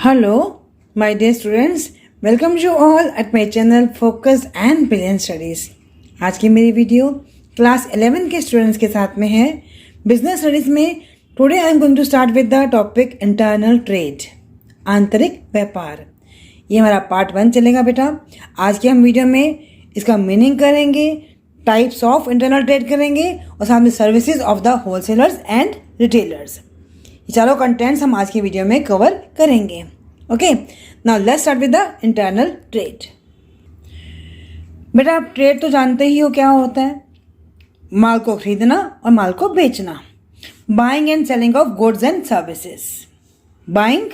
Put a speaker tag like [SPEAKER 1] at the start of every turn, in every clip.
[SPEAKER 1] Hello, my dear students. Welcome you all at my channel Focus and Brilliant Studies. आज की मेरी video class 11 के students के साथ में है बिजनेस स्टडीज में. Today I am going to start with the topic internal trade, आंतरिक व्यापार. ये हमारा पार्ट 1 चलेगा बेटा. आज की हम वीडियो में इसका मीनिंग करेंगे, टाइप्स ऑफ इंटरनल ट्रेड करेंगे और साथ में services of the wholesalers and retailers. ये चारों कंटेंट्स हम आज की वीडियो में कवर करेंगे. Okay, now let's start with the internal trade. बेटा आप ट्रेड तो जानते ही हो क्या होता है. माल को खरीदना और माल को बेचना. Buying and selling of goods and services. Buying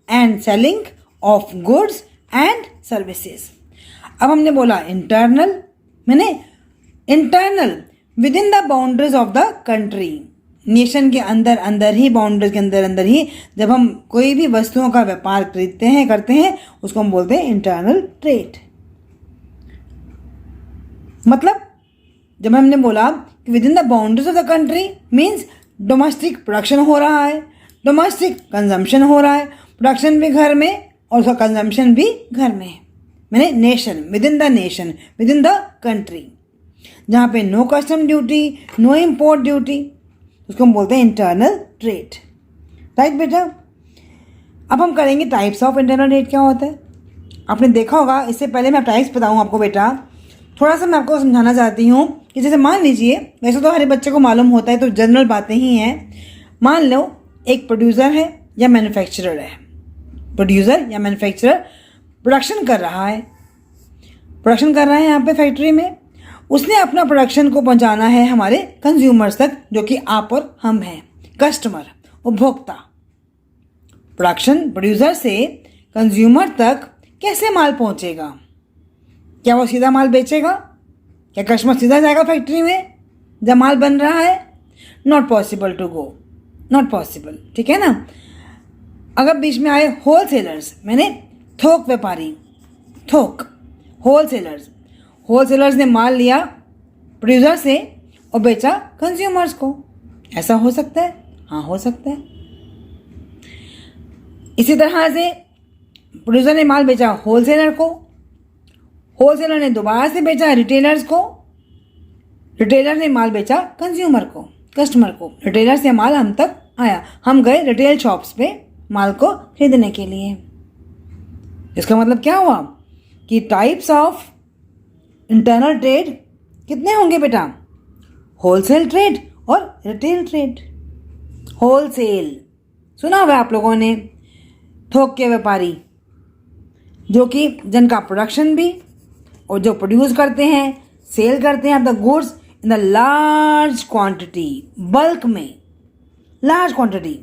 [SPEAKER 1] and selling of goods and services. अब हमने बोला इंटरनल, मैंने internal with in the boundaries of the country. Nation के अंदर अंदर ही, बाउंड्रीज के अंदर अंदर ही जब हम कोई भी वस्तुओं का व्यापार खरीदते हैं, करते हैं, उसको हम बोलते हैं इंटरनल ट्रेड. मतलब जब हमने बोला कि with in the boundaries of the country means domestic production हो रहा है, डोमेस्टिक कंजम्पशन हो रहा है, प्रोडक्शन भी घर में और उसका कंजम्पशन भी घर में. मैंने nation, within the nation, within the country, जहाँ पे no custom duty, no import duty, उसको हम बोलते हैं इंटरनल ट्रेड. राइट बेटा. अब हम करेंगे टाइप्स ऑफ इंटरनल ट्रेड क्या होता है. आपने देखा होगा. इससे पहले मैं टाइप्स बताऊँ आपको बेटा, थोड़ा सा मैं आपको समझाना चाहती हूँ कि जैसे मान लीजिए, वैसे तो हर बच्चे को मालूम होता है, तो जनरल बातें ही हैं. मान लो एक प्रोड्यूसर है या मैन्युफैक्चरर है. प्रोड्यूसर या मैन्युफैक्चरर प्रोडक्शन कर रहा है, यहाँ पे फैक्ट्री में. उसने अपना प्रोडक्शन को पहुंचाना है हमारे कंज्यूमर्स तक, जो कि आप और हम हैं, कस्टमर, उपभोक्ता. प्रोड्यूसर से कंज्यूमर तक कैसे माल पहुंचेगा? क्या वो सीधा माल बेचेगा? क्या कस्टमर सीधा जाएगा फैक्ट्री में जब माल बन रहा है? Not possible to go, not possible. ठीक है ना. अगर बीच में आए होलसेलर्स, मैंने थोक व्यापारी, थोक होलसेलर्स ने माल लिया प्रोड्यूसर से और बेचा कंज्यूमर्स को. ऐसा हो सकता है? हाँ, हो सकता है. इसी तरह से प्रोड्यूसर ने माल बेचा होलसेलर को, होलसेलर ने दोबारा से बेचा रिटेलर्स को, रिटेलर ने माल बेचा कंज्यूमर को, कस्टमर को. रिटेलर से माल हम तक आया, हम गए रिटेल शॉप्स पे माल को खरीदने के लिए. इसका मतलब क्या हुआ कि टाइप्स ऑफ इंटरनल ट्रेड कितने होंगे बेटा? होलसेल ट्रेड और रिटेल ट्रेड. होलसेल सुना हुआ आप लोगों ने, थोक के व्यापारी, जो कि जिनका प्रोडक्शन भी और जो प्रोड्यूस करते हैं, सेल करते हैं the goods in the large quantity, bulk में, large quantity,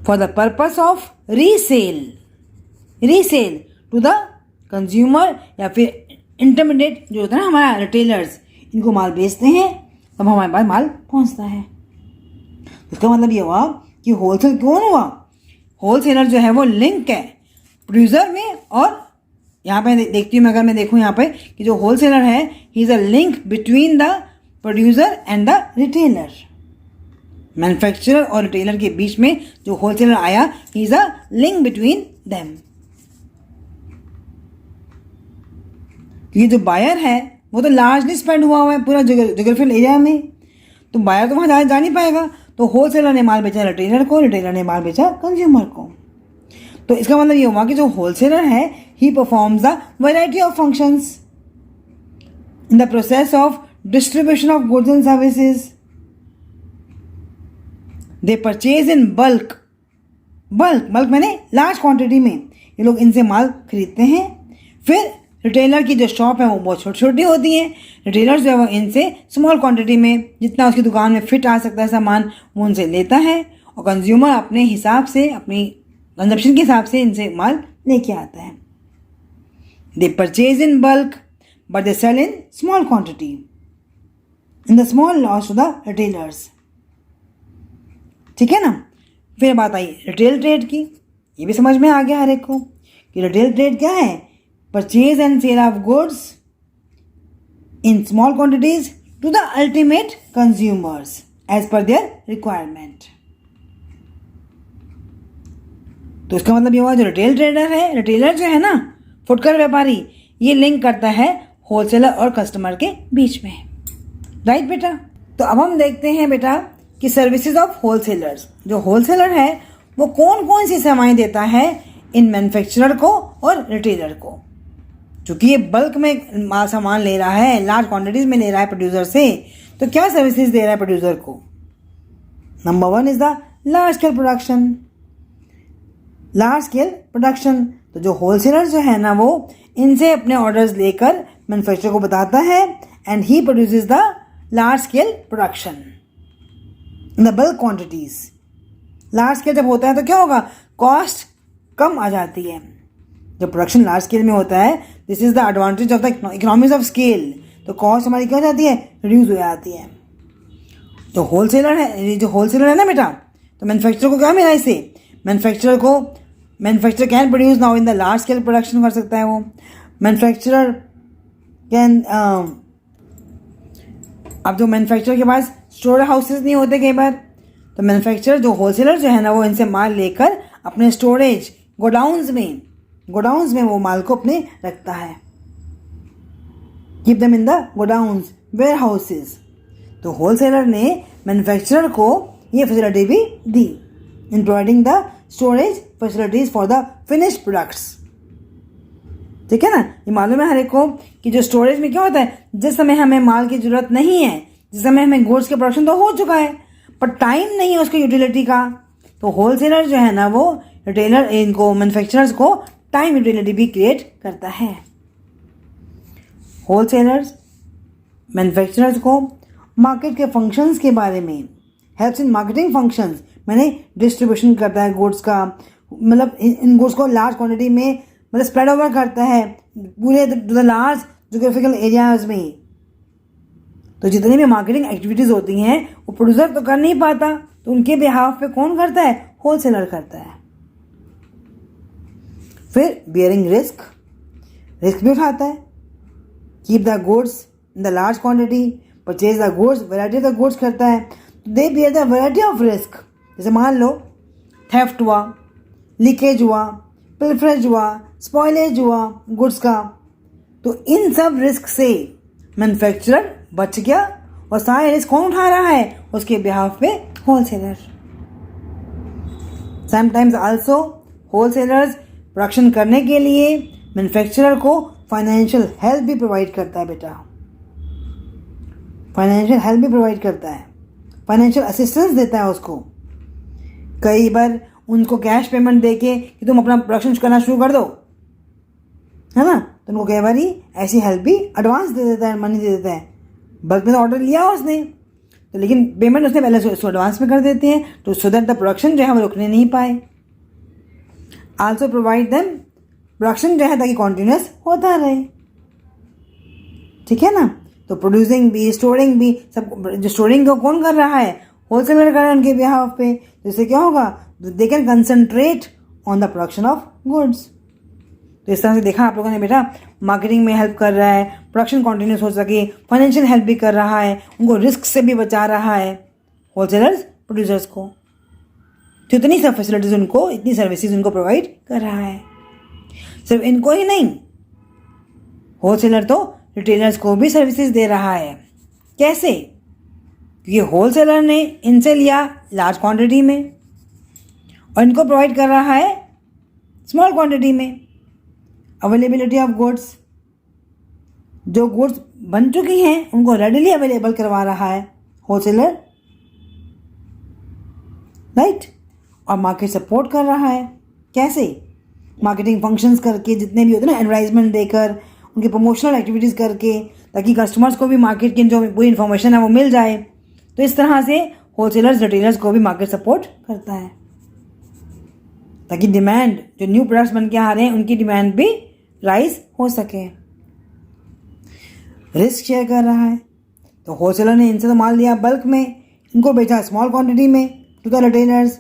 [SPEAKER 1] for the purpose of resale to the consumer या फिर इंटरमीडिएट जो होता है ना हमारा रिटेलर्स, इनको माल बेचते हैं तब हमारे पास माल पहुंचता है. इसका मतलब ये हुआ कि होलसेल कौन हुआ? होलसेलर जो है वो लिंक है प्रोड्यूसर में. और यहाँ पे देखती हूँ मैं, अगर मैं देखूँ यहाँ पे कि जो होलसेलर है, he is a link between the producer and the retailer. Manufacturer और रिटेलर के बीच में जो होलसेलर आया, he is a link between them. ये जो बायर है वो तो लार्जली स्पेंड हुआ है पूरा जोग्राफिकल एरिया में, तो बायर तो वहाँ जा नहीं पाएगा. तो होलसेलर ने माल बेचा रिटेलर को, रिटेलर ने माल बेचा कंज्यूमर को. तो इसका मतलब ये हुआ कि जो होलसेलर है, he performs the variety of functions in the process of distribution of goods and services. They purchase in bulk मैंने लार्ज क्वांटिटी में ये लोग इनसे माल खरीदते हैं. फिर रिटेलर की जो शॉप है वो बहुत छोटी छोटी होती हैं. रिटेलर जो है वो इनसे स्मॉल क्वांटिटी में, जितना उसकी दुकान में फिट आ सकता है सामान, वो उनसे लेता है. और कंज्यूमर अपने हिसाब से, अपनी कंजप्शन के हिसाब से इनसे माल लेके आता है. They purchase in bulk but they sell in small quantity in the small lots to the retailers. ठीक है ना. फिर बात आई रिटेल ट्रेड की. ये भी समझ में आ गया हर एक को कि रिटेल ट्रेड क्या है. Purchase and sale of goods in small quantities to the ultimate consumers as per their requirement. तो इसका मतलब ये हुआ जो रिटेल ट्रेडर है, रिटेलर जो है ना, फुटकर व्यापारी, ये लिंक करता है होलसेलर और कस्टमर के बीच में। राइट बेटा। तो अब हम देखते हैं बेटा कि सर्विसेज ऑफ होलसेलर्स, जो होलसेलर है वो कौन कौन सी सेवाएं देता है इन मैन्युफैक्चरर को और रिटेलर को। क्योंकि ये बल्क में सामान ले रहा है, लार्ज क्वांटिटीज में ले रहा है प्रोड्यूसर से, तो क्या सर्विसेज दे रहा है प्रोड्यूसर को। Number 1 is the large scale production. Large scale production, तो जो होलसेलर जो है ना वो इनसे अपने ऑर्डर्स लेकर मैन्युफैक्चरर को बताता है and he produces the large scale production in the bulk quantities. Large scale जब होता है तो क्या होगा, कॉस्ट कम आ जाती है। जब प्रोडक्शन लार्ज स्केल में होता है, this is the advantage of the economics of scale, तो कॉस्ट हमारी क्या हो जाती है, रिड्यूस हो जाती है। तो होलसेलर है, जो होलसेलर है ना बेटा, तो मैन्युफैक्चरर को क्या मिला इससे, manufacturer can produce now in the large scale production कर सकता है वो। मैन्युफैक्चरर कैन अब जो मैन्युफैक्चरर के पास स्टोर हाउसेस नहीं होते कई बार, तो मैन्युफैक्चरर जो होलसेलर जो है ना वो इनसे माल लेकर अपने स्टोरेज गोडाउन्स में वो माल को अपने रखता है, keep them in the godowns, warehouses. तो होलसेलर ने मैन्युफैक्चरर को ये फैसिलिटी भी दी in providing the storage facilities for the finished products. ठीक है ना, ये मालूम है हर एक को कि जो स्टोरेज में क्या होता है, जिस समय हमें माल की जरूरत नहीं है, जिस समय हमें गुड्स के प्रोडक्शन तो हो चुका है पर टाइम नहीं है उसकी यूटिलिटी का, तो होलसेलर जो है ना वो रिटेलर इनको मैन्युफैक्चरर्स को टाइम यूटिलिटी भी क्रिएट करता है। होलसेलर्स मैन्युफैक्चरर्स को मार्केट के फंक्शंस के बारे में, हेल्प्स इन मार्केटिंग फंक्शंस, मैंने डिस्ट्रीब्यूशन करता है गुड्स का, मतलब इन गुड्स को लार्ज क्वांटिटी में मतलब स्प्रेड ओवर करता है पूरे द लार्ज जोग्राफिकल एरियाज में। तो जितनी भी मार्केटिंग एक्टिविटीज़ होती हैं वो प्रोड्यूसर तो कर नहीं पाता, तो उनके बिहाफ पे कौन करता है, होलसेलर करता है। फिर बियरिंग रिस्क भी उठाता है, keep the goods in the large quantity, purchase the goods, variety of the goods करता है, दे bear the variety of risk. जैसे मान लो थेफ्ट हुआ, लीकेज हुआ, पिल्फरेज हुआ, स्पॉइलेज हुआ गुड्स का, तो इन सब रिस्क से मैन्युफैक्चरर बच गया और सारे रिस्क कौन उठा रहा है, उसके बिहाफ पे wholesaler. Sometimes also wholesalers production करने के लिए मैन्युफैक्चरर को फाइनेंशियल हेल्प भी प्रोवाइड करता है बेटा, फाइनेंशियल हेल्प भी प्रोवाइड करता है, फाइनेंशियल असिस्टेंस देता है उसको। कई बार उनको कैश पेमेंट देके कि तुम अपना प्रोडक्शन करना शुरू कर दो, है ना, तो उनको कई बार ऐसी हेल्प भी एडवांस दे देता है, मनी दे देता है। बल्क में तो ऑर्डर लिया उसने तो, लेकिन पेमेंट उसने पहले उसको एडवांस में कर देते हैं, तो सो दैट द प्रोडक्शन जो है वो रुकने नहीं पाए। आल्सो प्रोवाइड देम, प्रोडक्शन जो है ताकि कॉन्टिन्यूस होता रहे। ठीक है ना, तो प्रोड्यूसिंग भी, स्टोरिंग भी, सब जो स्टोरिंग को कौन कर रहा है, होलसेलर कर रहा है उनके बिहाफ पे। तो इससे क्या होगा, they can concentrate on the production of goods. तो इस तरह से देखा आप लोगों ने बेटा, मार्केटिंग में हेल्प कर रहा है, प्रोडक्शन कंटिन्यूस हो सके, फाइनेंशियल हेल्प भी कर रहा है, उनको रिस्क से भी बचा रहा है होलसेलर्स प्रोड्यूसर्स को। तो इतनी सब फैसिलिटीज उनको, इतनी सर्विसेज उनको प्रोवाइड कर रहा है। सिर्फ इनको ही नहीं, होलसेलर तो रिटेलर्स को भी सर्विसेज दे रहा है। कैसे, क्योंकि होलसेलर ने इनसे लिया लार्ज क्वांटिटी में और इनको प्रोवाइड कर रहा है स्मॉल क्वांटिटी में। अवेलेबिलिटी ऑफ गुड्स, जो गुड्स बन चुकी हैं उनको रेडिली अवेलेबल करवा रहा है होलसेलर, राइट। और मार्केट सपोर्ट कर रहा है। कैसे, मार्केटिंग फंक्शंस करके, जितने भी होते हैं ना, एडवर्टाइजमेंट देकर, उनकी प्रमोशनल एक्टिविटीज़ करके, ताकि कस्टमर्स को भी मार्केट की जो पूरी इन्फॉर्मेशन है वो मिल जाए। तो इस तरह से होलसेलर्स रिटेलर्स को भी मार्केट सपोर्ट करता है, ताकि डिमांड, जो न्यू प्रोडक्ट्स बन के आ रहे हैं उनकी डिमांड भी राइज हो सके। रिस्क शेयर कर रहा है, तो होलसेलर ने इनसे तो माल लिया बल्क में, इनको बेचा स्मॉल क्वांटिटी में टू द रिटेलर्स।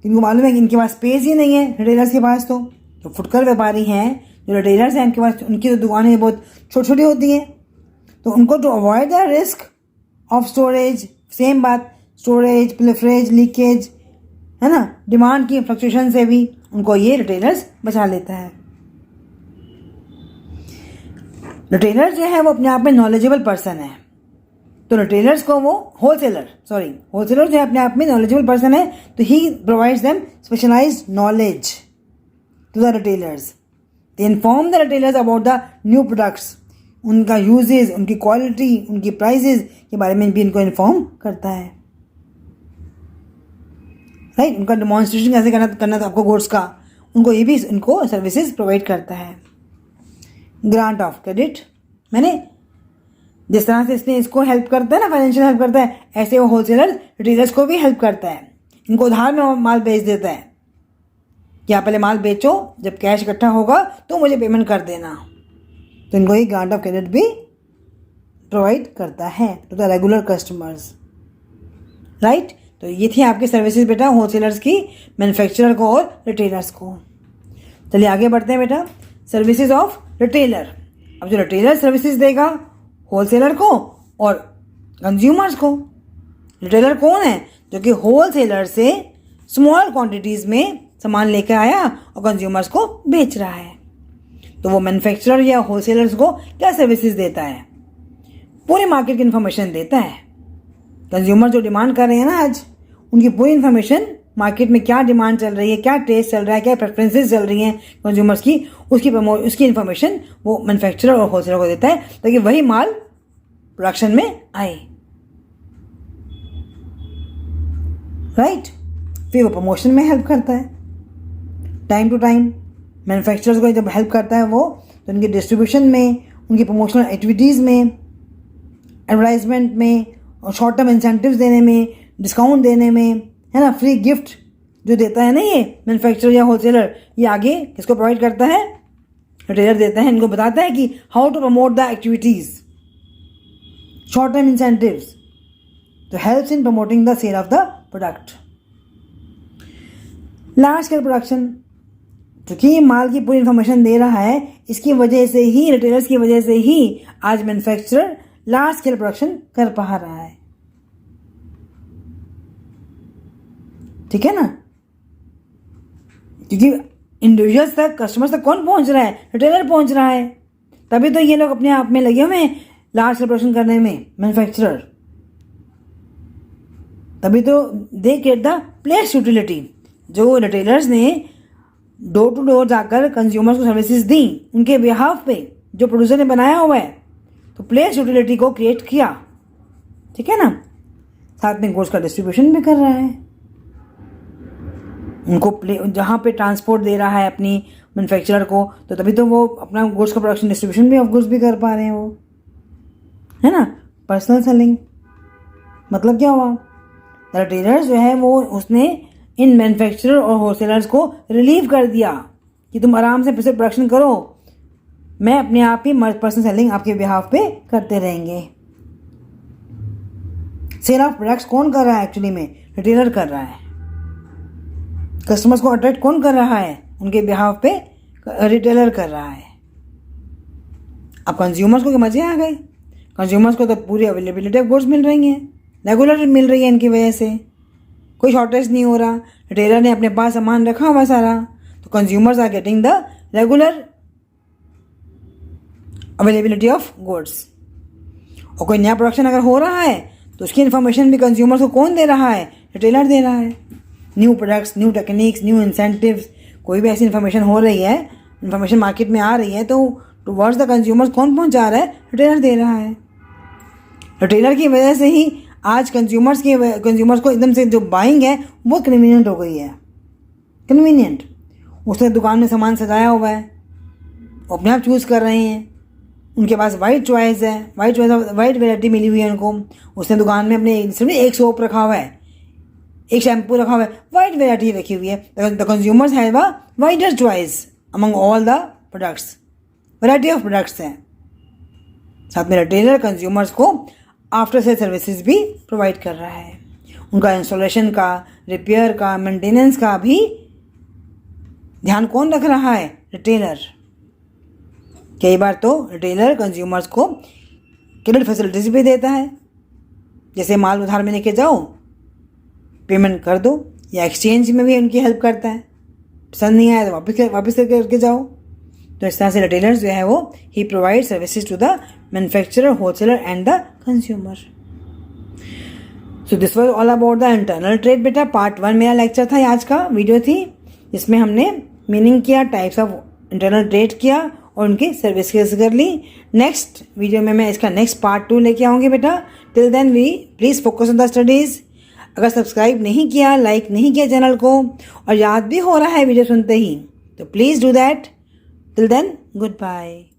[SPEAKER 1] इनको मालूम है कि इनके पास स्पेस ही नहीं है रिटेलर्स के पास, तो फुटकर व्यापारी हैं जो रिटेलर्स हैं, इनके पास, उनकी तो दुकानें बहुत छोटी छोटी होती हैं, तो उनको to avoid the risk of storage, same बात, स्टोरेज, प्लिफरेज, लीकेज, है ना, डिमांड की फ्लक्चुएशन से भी उनको ये रिटेलर्स बचा लेता है। रिटेलर जो है वो अपने आप में नॉलेजेबल पर्सन है, तो रिटेलर्स को वो होलसेलर जो है अपने आप में नॉलेजेबल पर्सन है, तो he provides them specialised knowledge to the retailers. They inform the retailers about the new products, उनका यूजेज, उनकी क्वालिटी, उनकी प्राइसेस के बारे में भी इनको इन्फॉर्म करता है, राइट। उनका डिमॉन्स्ट्रेशन कैसे करना था आपको गुड्स का, उनको ये भी उनको सर्विसेज प्रोवाइड करता है। ग्रांट ऑफ क्रेडिट, मैंने जिस तरह से इसने इसको हेल्प करता है ना, फाइनेंशियल हेल्प करता है, ऐसे वो होलसेलर रिटेलर्स को भी हेल्प करता है। इनको उधार में माल बेच देता है कि आप पहले माल बेचो, जब कैश इकट्ठा होगा तो मुझे पेमेंट कर देना। तो इनको ये ग्रांट ऑफ क्रेडिट भी प्रोवाइड करता है to the regular customers, right. तो ये थी आपकी सर्विसेज बेटा, होलसेलर्स की, मैन्युफैक्चरर को और रिटेलर्स को। चलिए आगे बढ़ते हैं बेटा, सर्विसेज ऑफ रिटेलर। अब जो रिटेलर सर्विसेज देगा होलसेलर को और कंज्यूमर्स को। रिटेलर कौन है? जो कि होलसेलर से स्मॉल क्वांटिटीज़ में सामान लेकर आया और कंज्यूमर्स को बेच रहा है। तो वो मैन्युफैक्चरर या होलसेलर्स को क्या सर्विसेज देता है? पूरी मार्केट की इन्फॉर्मेशन देता है। कंज्यूमर जो डिमांड कर रहे हैं ना आज, उनकी पूरी इन्फॉर्मेशन, मार्केट में क्या डिमांड चल रही है, क्या टेस्ट चल रहा है, क्या प्रेफरेंसेस चल रही हैं कंज्यूमर्स की, उसकी इन्फॉर्मेशन वो मैन्युफैक्चरर और होलसेलर को देता है, ताकि वही माल प्रोडक्शन में आए, राइट। फिर वो प्रमोशन में हेल्प करता है टाइम टू टाइम। मैन्युफैक्चरर्स को जब हेल्प करता है वो, तो उनकी डिस्ट्रीब्यूशन में, उनकी प्रमोशनल एक्टिविटीज़ में, एडवर्टाइजमेंट में, और शॉर्ट टर्म इंसेंटिव्स देने में, डिस्काउंट देने में, है ना, फ्री गिफ्ट जो देता है ना ये मैन्युफैक्चरर या होलसेलर, ये आगे किसको प्रोवाइड करता है? रिटेलर देता है। इनको बताता है कि how to promote the activities, short term incentives, तो helps in promoting the sale of the product. Large scale production, क्योंकि ये माल की पूरी इन्फॉर्मेशन दे रहा है, इसकी वजह से ही, रिटेलर्स की वजह से ही आज मैन्युफैक्चरर लार्ज स्केल प्रोडक्शन कर पा रहा है, ठीक है ना। क्योंकि इंडिविजुअल्स तक, कस्टमर्स तक कौन पहुंच रहा है? रिटेलर पहुंच रहा है। तभी तो ये लोग अपने आप में लगे हुए हैं लार्ज स्केल प्रोडक्शन करने में, मैन्युफैक्चरर। तभी तो they get the place utility. जो रिटेलर्स ने डोर टू डोर जाकर कंज्यूमर्स को सर्विसेज दी, उनके बिहाफ पे जो प्रोड्यूसर ने बनाया हुआ है, तो प्लेस यूटिलिटी को क्रिएट किया, ठीक है ना। साथ में गुड्स का डिस्ट्रीब्यूशन भी कर रहा है, उनको जहाँ पे ट्रांसपोर्ट दे रहा है अपनी मैन्युफैक्चरर को, तो तभी तो वो अपना गुड्स का प्रोडक्शन, डिस्ट्रीब्यूशन भी ऑफ गुड्स भी कर पा रहे हैं वो, है ना। पर्सनल सेलिंग मतलब क्या हुआ? रिटेलर्स जो है वो, उसने इन मैन्युफैक्चरर और होलसेलर्स को रिलीव कर दिया कि तुम आराम से पैसे प्रोडक्शन करो, मैं अपने आप ही पर्सनल सेलिंग आपके बिहाफ पे करते रहेंगे। सेल ऑफ प्रोडक्ट्स कौन कर रहा है? एक्चुअली में रिटेलर कर रहा है। कस्टमर्स को अट्रैक्ट कौन कर रहा है? उनके बिहाफ पे रिटेलर कर रहा है। अब कंज्यूमर्स को मजे आ गए। कंज्यूमर्स को तो पूरी अवेलेबिलिटी ऑफ गुड्स मिल रही हैं, रेगुलर मिल रही है, इनकी वजह से कोई शॉर्टेज नहीं हो रहा। रिटेलर ने अपने पास सामान रखा हुआ सारा, तो consumers are getting the regular availability of goods. और कोई नया प्रोडक्शन अगर हो रहा है तो उसकी इन्फॉर्मेशन भी कंज्यूमर्स को कौन दे रहा है? रिटेलर दे रहा है। New products, new techniques, new incentives, कोई भी ऐसी इन्फॉर्मेशन हो रही है, इन्फॉर्मेशन मार्केट में आ रही है, तो टुवर्ड्स द कंज्यूमर्स कौन पहुंचा रहा है? रिटेलर दे रहा है। रिटेलर की वजह से ही आज कंज्यूमर्स को एकदम से जो बाइंग है वो कन्वीनियंट हो गई है। कन्वीनियंट, उसने दुकान में सामान सजाया हुआ है, वो अपने आप चूज़ कर रहे हैं, उनके पास वाइड चॉइस है, वाइड वैरायटी मिली हुई है उनको। उसने दुकान में अपने सिर्फ एक सोप रखा हुआ है, एक शैम्पू रखा हुआ है, वाइड वैरायटी रखी हुई है। The consumers have a wider choice among all the products, variety of products हैं। साथ में रिटेलर कंज्यूमर्स को आफ्टर सेल सर्विसेज भी प्रोवाइड कर रहा है। उनका इंस्टॉलेशन का, रिपेयर का, मेंटेनेंस का भी ध्यान कौन रख रहा है? रिटेलर। कई बार तो रिटेलर कंज्यूमर्स को क्रेडिट फैसिलिटीज भी देता है, जैसे माल उधार में लेके जाओ, पेमेंट कर दो, या एक्सचेंज में भी उनकी हेल्प करता है, पसंद नहीं आया तो वापस करके जाओ। तो इस तरह से रिटेलर्स जो है वो ही provide services to the manufacturer, wholesaler and the consumer. So this was all about the internal trade बेटा। पार्ट 1 मेरा लेक्चर था, आज का वीडियो थी, जिसमें हमने मीनिंग किया, टाइप्स ऑफ इंटरनल ट्रेड किया और उनकी सर्विसेज कर ली। नेक्स्ट वीडियो में मैं इसका नेक्स्ट पार्ट 2 लेके आऊँगी बेटा। Till then we please focus on the studies. अगर सब्सक्राइब नहीं किया, लाइक नहीं किया चैनल को और याद भी हो रहा है वीडियो सुनते ही, तो please do that. Till then good bye.